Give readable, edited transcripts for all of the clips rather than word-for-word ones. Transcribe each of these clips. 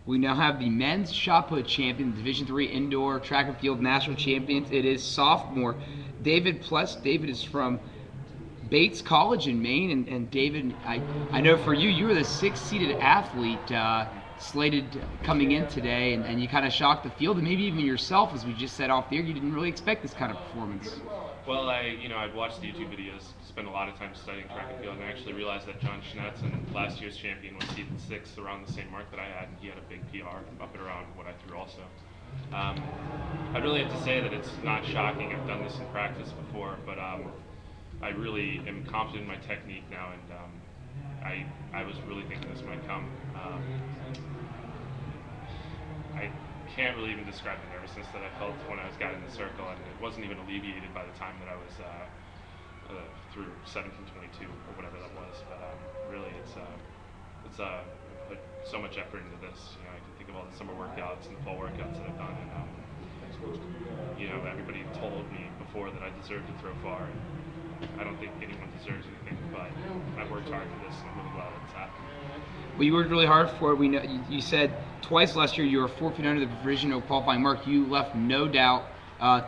We now have the men's shot put champion, Division III indoor track and field national champions. It is sophomore David Pless. David is from Bates College in Maine, and David, I know for you, you were the sixth-seeded athlete slated coming in today, and you kind of shocked the field, and maybe even yourself, as we just said off the air. You didn't really expect this kind of performance. Well, I'd watched the YouTube videos, spent a lot of time studying track and field, and I actually realized that John Schnetzen, last year's champion, was seeded sixth, around the same mark that I had, and he had a big PR up and around what I threw also. I really have to say that it's not shocking. I've done this in practice before, but I really am confident in my technique now, and I was really thinking this might come. I can't really even describe the nervousness that I felt when I got in the circle, and it wasn't even alleviated by the time that I was through 17:22 or whatever that was. But really, it's put so much effort into this. I can think of all the summer workouts and the fall workouts that I've done, and everybody told me before that I deserved to throw far. And I don't think anyone deserves anything, but I worked hard for this, and I'm really glad that it's happened. Well, you worked really hard for it. We know you said twice last year you were 4 feet under the provisional qualifying mark. You left no doubt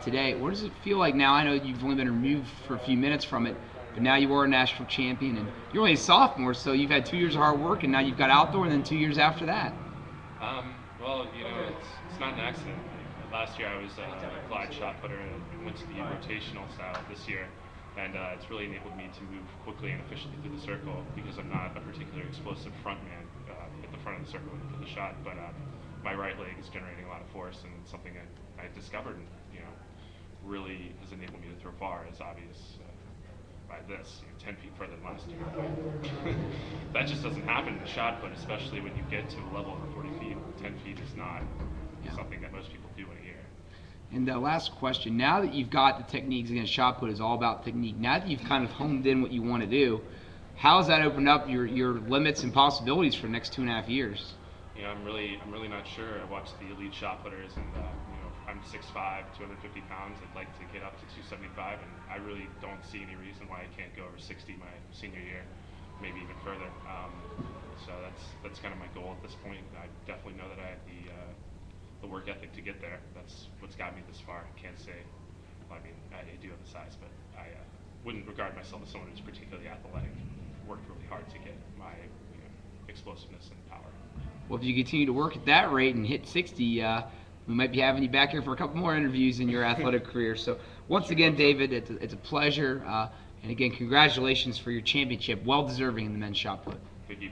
today. What does it feel like now? I know you've only been removed for a few minutes from it, but now you are a national champion, and you're only a sophomore, so you've had 2 years of hard work, and now you've got outdoor, and then 2 years after that. Well, it's not an accident. Last year I was a glide shot putter and went to the rotational style this year. And it's really enabled me to move quickly and efficiently through the circle because I'm not a particularly explosive front man at the front of the circle for the shot, but my right leg is generating a lot of force, and it's something I discovered and really has enabled me to throw far, as obvious by this, 10 feet further than last year. That just doesn't happen in the shot put, especially when you get to a level over 40 feet. 10 feet is not something that most people do in a year. And the last question, now that you've got the techniques, again, shot put is all about technique. Now that you've kind of honed in what you want to do, how has that opened up your limits and possibilities for the next 2.5 years? I'm really not sure. I watched the elite shot putters, and I'm 6'5", 250 pounds. I'd like to get up to 275, and I really don't see any reason why I can't go over 60 my senior year, maybe even further. So that's kind of my goal at this point. I definitely know that I have the work ethic to get there. That's what's got me this far. I can't say, I do have the size, but I wouldn't regard myself as someone who's particularly athletic. Worked really hard to get my explosiveness and power. Well, if you continue to work at that rate and hit 60, we might be having you back here for a couple more interviews in your athletic career. So once again, David, it's a pleasure. And again, congratulations for your championship. Well deserving in the men's shot put. Thank you.